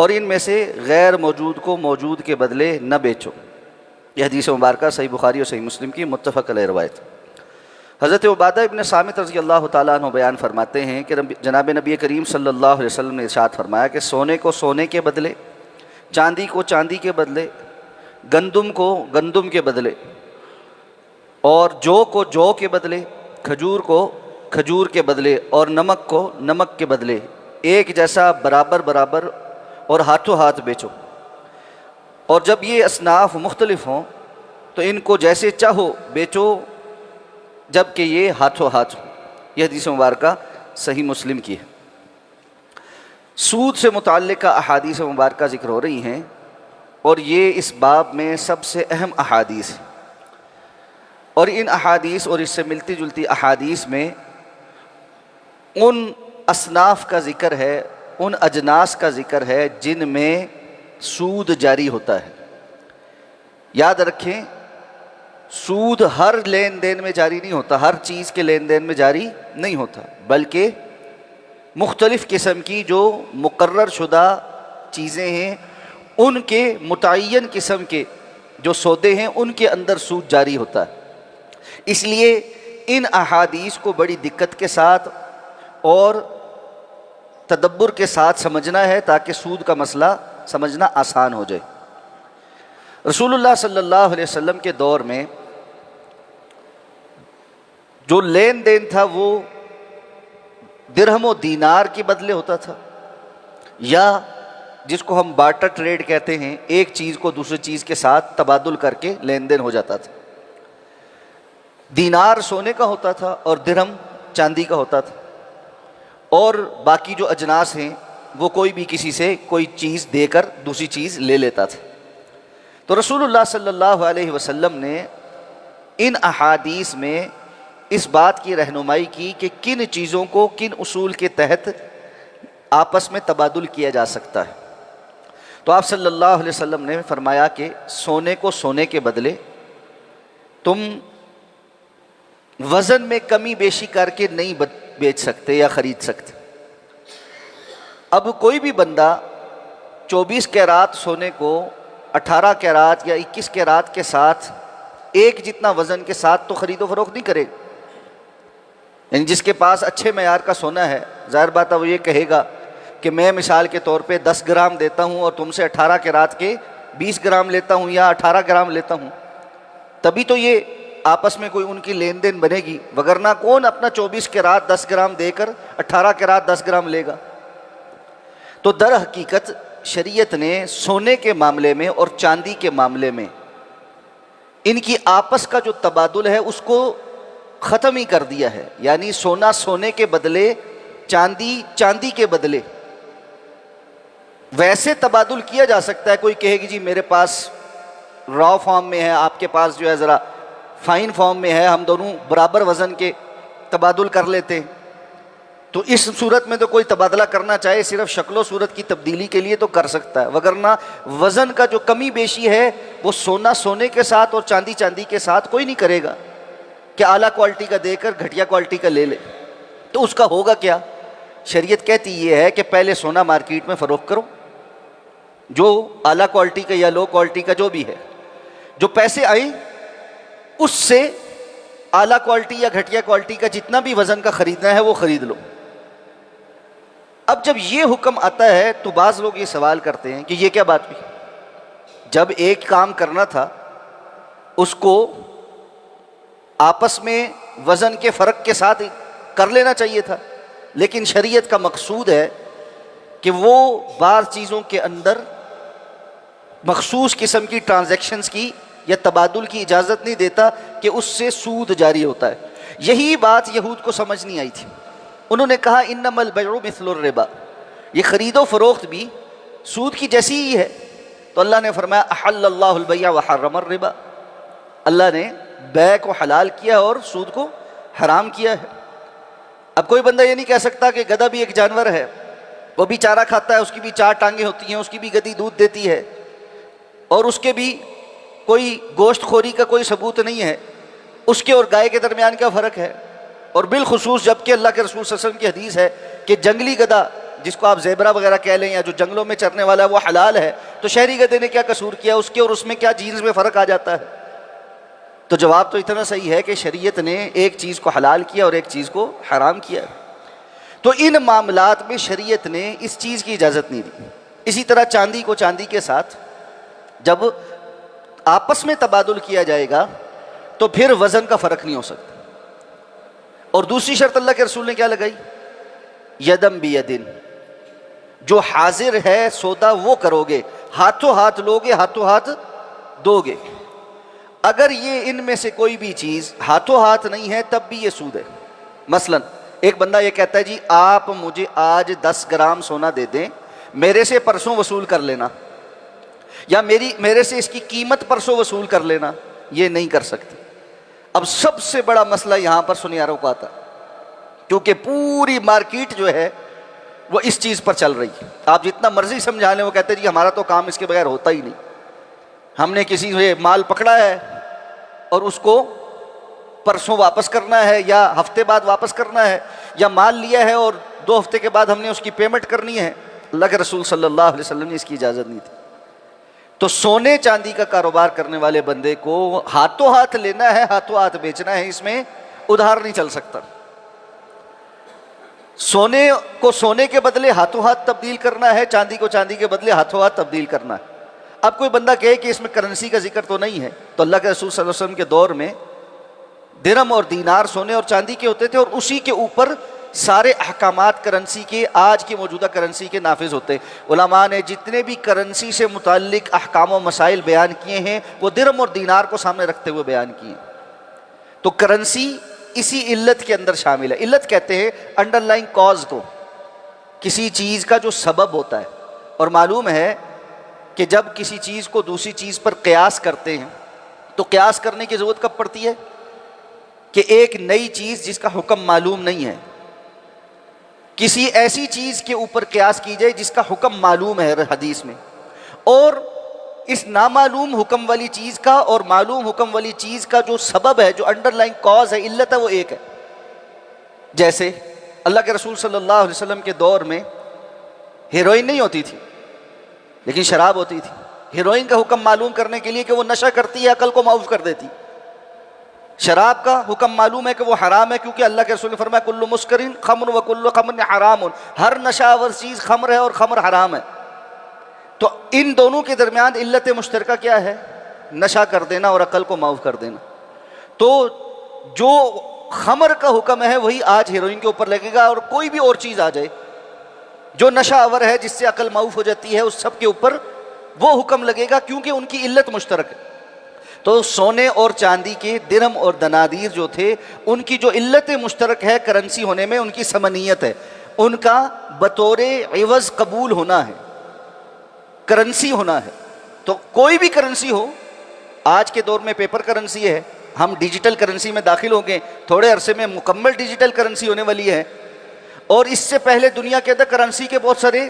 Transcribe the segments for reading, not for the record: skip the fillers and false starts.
اور ان میں سے غیر موجود کو موجود کے بدلے نہ بیچو۔ یہ حدیث مبارکہ صحیح بخاری اور صحیح مسلم کی متفق علیہ روایت۔ حضرت عبادہ ابن صامت رضی اللہ تعالیٰ عنہ بیان فرماتے ہیں کہ جناب نبی کریم صلی اللہ علیہ وسلم نے ارشاد فرمایا کہ سونے کو سونے کے بدلے، چاندی کو چاندی کے بدلے، گندم کو گندم کے بدلے، اور جو کو جو کے بدلے، کھجور کو کھجور کے بدلے، اور نمک کو نمک کے بدلے ایک جیسا برابر برابر اور ہاتھوں ہاتھ بیچو۔ اور جب یہ اصناف مختلف ہوں تو ان کو جیسے چاہو بیچو، جب کہ یہ ہاتھوں ہاتھ ہو۔ یہ حدیث مبارکہ صحیح مسلم کی ہے۔ سود سے متعلقہ احادیث مبارکہ ذکر ہو رہی ہیں، اور یہ اس باب میں سب سے اہم احادیث ہیں، اور ان احادیث اور اس سے ملتی جلتی احادیث میں ان اصناف کا ذکر ہے، ان اجناس کا ذکر ہے جن میں سود جاری ہوتا ہے۔ یاد رکھیں، سود ہر لین دین میں جاری نہیں ہوتا، ہر چیز کے لین دین میں جاری نہیں ہوتا، بلکہ مختلف قسم کی جو مقرر شدہ چیزیں ہیں ان کے متعین قسم کے جو سودے ہیں ان کے اندر سود جاری ہوتا ہے۔ اس لیے ان احادیث کو بڑی دقت کے ساتھ اور تدبر کے ساتھ سمجھنا ہے تاکہ سود کا مسئلہ سمجھنا آسان ہو جائے۔ رسول اللہ صلی اللہ علیہ وسلم کے دور میں جو لین دین تھا وہ درہم و دینار کے بدلے ہوتا تھا، یا جس کو ہم بارٹر ٹریڈ کہتے ہیں، ایک چیز کو دوسری چیز کے ساتھ تبادل کر کے لین دین ہو جاتا تھا۔ دینار سونے کا ہوتا تھا اور درہم چاندی کا ہوتا تھا، اور باقی جو اجناس ہیں وہ کوئی بھی کسی سے کوئی چیز دے کر دوسری چیز لے لیتا تھا۔ تو رسول اللہ صلی اللہ علیہ وسلم نے ان احادیث میں اس بات کی رہنمائی کی کہ کن چیزوں کو کن اصول کے تحت آپس میں تبادل کیا جا سکتا ہے۔ تو آپ صلی اللہ علیہ وسلم نے فرمایا کہ سونے کو سونے کے بدلے تم وزن میں کمی بیشی کر کے نہیں بیچ سکتے یا خرید سکتے۔ اب کوئی بھی بندہ 24 کیرات سونے کو 18 کیرات یا 21 کیرات کے ساتھ ایک جتنا وزن کے ساتھ تو خرید و فروخت نہیں کرے، یعنی جس کے پاس اچھے معیار کا سونا ہے، ظاہر بات ہے وہ یہ کہے گا کہ میں مثال کے طور پہ 10 گرام دیتا ہوں اور تم سے 18 کیرات کے 20 گرام لیتا ہوں یا 18 گرام لیتا ہوں، تبھی تو یہ آپس میں کوئی ان کی لین دین بنے گی، وگرنہ کون اپنا 24 کیرات 10 گرام دے کر 18 کیرات 10 گرام لے گا۔ تو در حقیقت شریعت نے سونے کے معاملے میں اور چاندی کے معاملے میں ان کی آپس کا جو تبادل ہے اس کو ختم ہی کر دیا ہے، یعنی سونا سونے کے بدلے، چاندی چاندی کے بدلے ویسے تبادل کیا جا سکتا ہے۔ کوئی کہے گی جی میرے پاس را فارم میں ہے، آپ کے پاس جو ہے ذرا فائن فارم میں ہے، ہم دونوں برابر وزن کے تبادل کر لیتے ہیں، تو اس صورت میں تو کوئی تبادلہ کرنا چاہے صرف شکل و صورت کی تبدیلی کے لیے تو کر سکتا ہے، وگرنہ وزن کا جو کمی بیشی ہے وہ سونا سونے کے ساتھ اور چاندی چاندی کے ساتھ کوئی نہیں کرے گا کہ اعلیٰ کوالٹی کا دے کر گھٹیا کوالٹی کا لے لے۔ تو اس کا ہوگا کیا؟ شریعت کہتی یہ ہے کہ پہلے سونا مارکیٹ میں فروخت کرو، جو اعلیٰ کوالٹی کا یا لو کوالٹی کا جو بھی ہے، جو پیسے آئیں اس سے اعلیٰ کوالٹی یا گھٹیا کوالٹی کا جتنا بھی وزن کا خریدنا ہے وہ خرید لو۔ اب جب یہ حکم آتا ہے تو بعض لوگ یہ سوال کرتے ہیں کہ یہ کیا بات ہوئی؟ جب ایک کام کرنا تھا اس کو آپس میں وزن کے فرق کے ساتھ کر لینا چاہیے تھا، لیکن شریعت کا مقصود ہے کہ وہ بعض چیزوں کے اندر مخصوص قسم کی ٹرانزیکشنز کی یا تبادل کی اجازت نہیں دیتا کہ اس سے سود جاری ہوتا ہے۔ یہی بات یہود کو سمجھ نہیں آئی تھی، انہوں نے کہا انما البیع مثل الربا، یہ خرید و فروخت بھی سود کی جیسی ہی ہے۔ تو اللہ نے فرمایا احل اللہ البیع وحرم الربا، اللہ نے بیع کو حلال کیا اور سود کو حرام کیا ہے۔ اب کوئی بندہ یہ نہیں کہہ سکتا کہ گدھا بھی ایک جانور ہے، وہ بھی چارہ کھاتا ہے، اس کی بھی 4 ٹانگیں ہوتی ہیں، اس کی بھی گدھی دودھ دیتی ہے، اور اس کے بھی کوئی گوشت خوری کا کوئی ثبوت نہیں ہے، اس کے اور گائے کے درمیان کیا فرق ہے؟ اور بالخصوص جب کہ اللہ کے رسول صلی اللہ علیہ وسلم کی حدیث ہے کہ جنگلی گدھا جس کو آپ زیبرا وغیرہ کہہ لیں یا جو جنگلوں میں چرنے والا ہے وہ حلال ہے، تو شہری گدھے نے کیا قصور کیا اس کے، اور اس میں کیا جینس میں فرق آ جاتا ہے؟ تو جواب تو اتنا صحیح ہے کہ شریعت نے ایک چیز کو حلال کیا اور ایک چیز کو حرام کیا۔ تو ان معاملات میں شریعت نے اس چیز کی اجازت نہیں دی۔ اسی طرح چاندی کو چاندی کے ساتھ جب آپس میں تبادل کیا جائے گا تو پھر وزن کا فرق نہیں ہو سکتا۔ اور دوسری شرط اللہ کے رسول نے کیا لگائی؟ یدم بیدن، جو حاضر ہے سودا وہ کرو گے، ہاتھوں ہاتھ لو گے، ہاتھوں ہاتھ دو گے۔ اگر یہ ان میں سے کوئی بھی چیز ہاتھوں ہاتھ نہیں ہے تب بھی یہ سود ہے۔ مثلا ایک بندہ یہ کہتا ہے جی آپ مجھے آج 10 گرام سونا دے دیں، میرے سے پرسوں وصول کر لینا، یا میرے سے اس کی قیمت پرسوں وصول کر لینا، یہ نہیں کر سکتے۔ اب سب سے بڑا مسئلہ یہاں پر سنیاروں کو آتا، کیونکہ پوری مارکیٹ جو ہے وہ اس چیز پر چل رہی ہے۔ آپ جتنا مرضی سمجھا لیں وہ کہتے ہیں جی ہمارا تو کام اس کے بغیر ہوتا ہی نہیں، ہم نے کسی سے مال پکڑا ہے اور اس کو پرسوں واپس کرنا ہے یا ہفتے بعد واپس کرنا ہے، یا مال لیا ہے اور 2 ہفتے کے بعد ہم نے اس کی پیمنٹ کرنی ہے۔ اللہ کے رسول صلی اللہ علیہ وسلم نے اس کی اجازت نہیں تھی۔ تو سونے چاندی کا کاروبار کرنے والے بندے کو ہاتھوں ہاتھ لینا ہے، ہاتھوں ہاتھ بیچنا ہے، اس میں ادھار نہیں چل سکتا۔ سونے کو سونے کے بدلے ہاتھوں ہاتھ تبدیل کرنا ہے، چاندی کو چاندی کے بدلے ہاتھوں ہاتھ تبدیل کرنا ہے۔ اب کوئی بندہ کہے کہ اس میں کرنسی کا ذکر تو نہیں ہے، تو اللہ کے رسول صلی اللہ علیہ وسلم کے دور میں درہم اور دینار سونے اور چاندی کے ہوتے تھے، اور اسی کے اوپر سارے احکامات کرنسی کے، آج کی موجودہ کرنسی کے نافذ ہوتے۔ علماء نے جتنے بھی کرنسی سے متعلق احکام و مسائل بیان کیے ہیں وہ درہم اور دینار کو سامنے رکھتے ہوئے بیان کیے۔ تو کرنسی اسی علت کے اندر شامل ہے۔ علت کہتے ہیں انڈر لائن کاز کو، کسی چیز کا جو سبب ہوتا ہے۔ اور معلوم ہے کہ جب کسی چیز کو دوسری چیز پر قیاس کرتے ہیں تو قیاس کرنے کی ضرورت کب پڑتی ہے؟ کہ ایک نئی چیز جس کا حکم معلوم نہیں ہے، کسی ایسی چیز کے اوپر قیاس کی جائے جس کا حکم معلوم ہے حدیث میں، اور اس نامعلوم حکم والی چیز کا اور معلوم حکم والی چیز کا جو سبب ہے، جو انڈر لائن کاز ہے، علت ہے، وہ ایک ہے۔ جیسے اللہ کے رسول صلی اللہ علیہ وسلم کے دور میں ہیروئن نہیں ہوتی تھی لیکن شراب ہوتی تھی۔ ہیروئن کا حکم معلوم کرنے کے لیے کہ وہ نشہ کرتی ہے، عقل کو معاف کر دیتی۔ شراب کا حکم معلوم ہے کہ وہ حرام ہے، کیونکہ اللہ کے رسول نے فرمایا کل مسکرین خمر و کل خمر حرام، ہر نشہ آور چیز خمر ہے اور خمر حرام ہے۔ تو ان دونوں کے درمیان علت مشترکہ کیا ہے؟ نشہ کر دینا اور عقل کو معاف کر دینا۔ تو جو خمر کا حکم ہے وہی آج ہیروئن کے اوپر لگے گا، اور کوئی بھی اور چیز آ جائے جو نشہ آور ہے جس سے عقل معاف ہو جاتی ہے، اس سب کے اوپر وہ حکم لگے گا، کیونکہ ان کی علت مشترک ہے۔ تو سونے اور چاندی کے درہم اور دنانیر جو تھے، ان کی جو علت مشترک ہے کرنسی ہونے میں، ان کی ثمنیت ہے، ان کا بطور عوض قبول ہونا ہے، کرنسی ہونا ہے۔ تو کوئی بھی کرنسی ہو، آج کے دور میں پیپر کرنسی ہے، ہم ڈیجیٹل کرنسی میں داخل ہوں گے، تھوڑے عرصے میں مکمل ڈیجیٹل کرنسی ہونے والی ہے۔ اور اس سے پہلے دنیا کے اندر کرنسی کے بہت سارے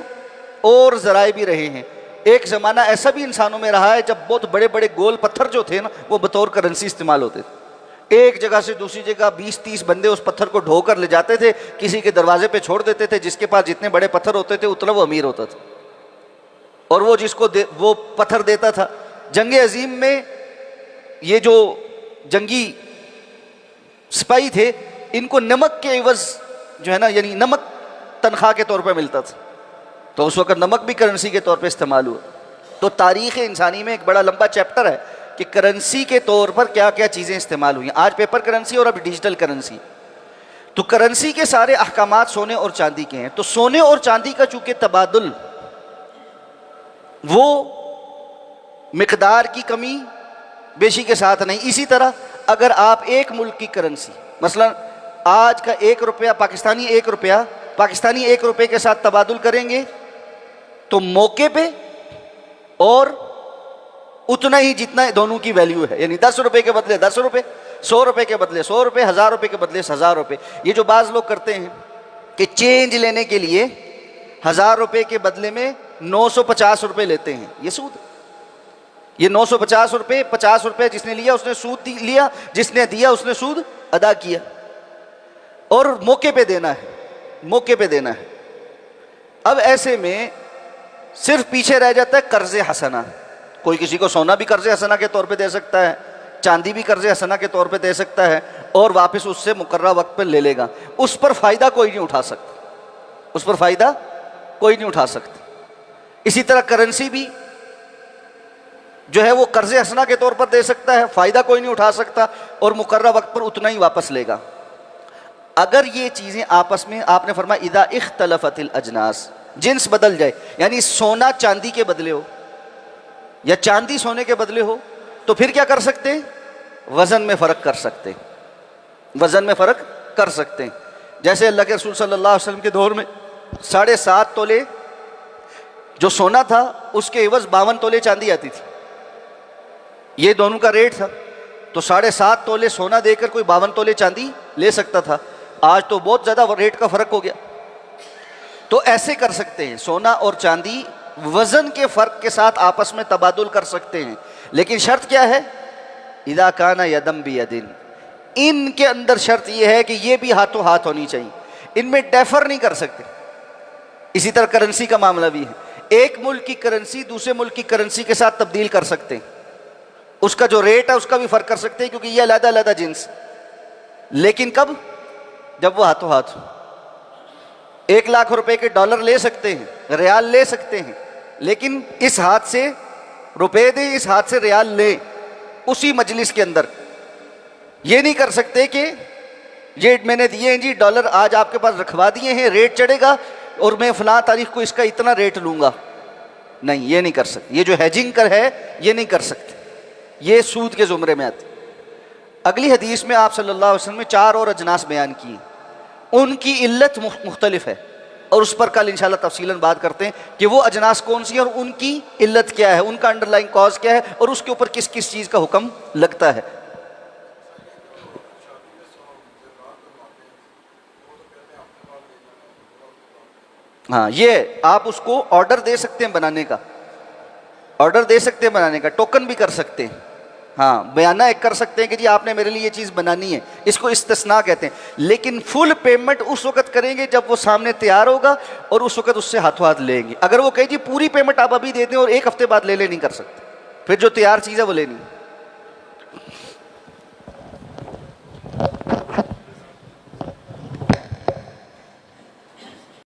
اور ذرائع بھی رہے ہیں۔ ایک زمانہ ایسا بھی انسانوں میں رہا ہے جب بہت بڑے بڑے گول پتھر جو تھے نا، وہ بطور کرنسی استعمال ہوتے تھے۔ ایک جگہ سے دوسری جگہ 20-30 بندے اس پتھر کو ڈھو کر لے جاتے تھے، کسی کے دروازے پہ چھوڑ دیتے تھے، جس کے پاس جتنے بڑے پتھر ہوتے تھے اتنا وہ امیر ہوتا تھا، اور وہ جس کو وہ پتھر دیتا تھا۔ جنگ عظیم میں یہ جو جنگی سپاہی تھے، ان کو نمک کے عوض جو ہے نا، یعنی نمک تنخواہ کے طور پہ ملتا تھا، تو اس وقت نمک بھی کرنسی کے طور پہ استعمال ہوا۔ تو تاریخ انسانی میں ایک بڑا لمبا چیپٹر ہے کہ کرنسی کے طور پر کیا کیا چیزیں استعمال ہوئی ہیں۔ آج پیپر کرنسی اور اب ڈیجیٹل کرنسی۔ تو کرنسی کے سارے احکامات سونے اور چاندی کے ہیں۔ تو سونے اور چاندی کا چونکہ تبادل وہ مقدار کی کمی بیشی کے ساتھ نہیں، اسی طرح اگر آپ ایک ملک کی کرنسی، مثلا آج کا 1 روپیہ پاکستانی 1 روپیہ پاکستانی 1 روپے کے ساتھ تبادل کریں گے تو موقع پہ اور اتنا ہی جتنا دونوں کی ویلیو ہے، یعنی 10 روپے کے بدلے 10 روپے، 100 روپے کے بدلے 100 روپے، 1000 روپے کے بدلے 1000 روپے۔ یہ جو بعض لوگ کرتے ہیں کہ چینج لینے کے لیے 1000 روپے کے بدلے میں 950 روپے لیتے ہیں، یہ سود۔ یہ 950 روپے، 50 روپے جس نے لیا اس نے سود لیا، جس نے دیا اس نے سود ادا کیا، اور موقع پہ دینا ہے، موقع پہ دینا ہے۔ اب ایسے میں صرف پیچھے رہ جاتا ہے قرض حسنہ. کوئی کسی کو سونا بھی قرض حسنہ کے طور پہ دے سکتا ہے, چاندی بھی قرض حسنہ کے طور پہ دے سکتا ہے, اور واپس اس سے مقررہ وقت پہ لے لے گا. اس پر فائدہ کوئی نہیں اٹھا سکتا, اس پر فائدہ کوئی نہیں اٹھا سکتا. اسی طرح کرنسی بھی جو ہے وہ قرض حسنہ کے طور پر دے سکتا ہے, فائدہ کوئی نہیں اٹھا سکتا, اور مقررہ وقت پر اتنا ہی واپس لے گا. اگر یہ چیزیں آپس میں, آپ نے فرمایا اذا اختلفت الاجناس, جنس بدل جائے, یعنی سونا چاندی کے بدلے ہو یا چاندی سونے کے بدلے ہو, تو پھر کیا کر سکتے ہیں؟ وزن میں فرق کر سکتے ہیں, وزن میں فرق کر سکتے ہیں. جیسے اللہ کے رسول صلی اللہ علیہ وسلم کے دور میں 7.5 تولے جو سونا تھا اس کے عوض 52 تولے چاندی آتی تھی. یہ دونوں کا ریٹ تھا, تو 7.5 تولے سونا دے کر کوئی 52 تولے چاندی لے سکتا تھا. آج تو بہت زیادہ ریٹ کا فرق ہو گیا. تو ایسے کر سکتے ہیں, سونا اور چاندی وزن کے فرق کے ساتھ آپس میں تبادل کر سکتے ہیں, لیکن شرط کیا ہے؟ اذا کان یدم بیدٍ, ان کے اندر شرط یہ ہے کہ یہ بھی ہاتھوں ہاتھ ہونی چاہیے, ان میں ڈیفر نہیں کر سکتے. اسی طرح کرنسی کا معاملہ بھی ہے, ایک ملک کی کرنسی دوسرے ملک کی کرنسی کے ساتھ تبدیل کر سکتے ہیں, اس کا جو ریٹ ہے اس کا بھی فرق کر سکتے ہیں, کیونکہ یہ علیحدہ علیحدہ جنس. لیکن کب؟ جب وہ ہاتھوں ہاتھ. 1 لاکھ روپے کے ڈالر لے سکتے ہیں, ریال لے سکتے ہیں, لیکن اس ہاتھ سے روپے دیں, اس ہاتھ سے ریال لیں اسی مجلس کے اندر. یہ نہیں کر سکتے کہ یہ میں نے دیے ہیں جی ڈالر, آج آپ کے پاس رکھوا دیے ہیں, ریٹ چڑھے گا اور میں فلاں تاریخ کو اس کا اتنا ریٹ لوں گا. نہیں, یہ نہیں کر سکتے. یہ جو ہیجنگ کر ہے یہ نہیں کر سکتے, یہ سود کے زمرے میں آتے. اگلی حدیث میں آپ صلی اللہ علیہ وسلم نے 4 اور اجناس بیان کی, ان کی علت مختلف ہے, اور اس پر کل انشاءاللہ تفصیلاً بات کرتے ہیں کہ وہ اجناس کون سی ہیں اور ان کی علت کیا ہے, ان کا انڈر لائن کاز کیا ہے, اور اس کے اوپر کس کس چیز کا حکم لگتا ہے. ہاں, یہ آپ اس کو آرڈر دے سکتے ہیں بنانے کا, آرڈر دے سکتے ہیں بنانے کا, ٹوکن بھی کر سکتے ہیں. ہاں, بیانہ ایک کر سکتے ہیں کہ جی آپ نے میرے لیے یہ چیز بنانی ہے, اس کو استثناء کہتے ہیں. لیکن فل پیمنٹ اس وقت کریں گے جب وہ سامنے تیار ہوگا, اور اس وقت اس سے ہاتھوں ہاتھ لیں گے. اگر وہ کہے جی پوری پیمنٹ آپ ابھی دے دیں اور 1 ہفتے بعد لے نہیں کر سکتے, پھر جو تیار چیز ہے وہ لینی.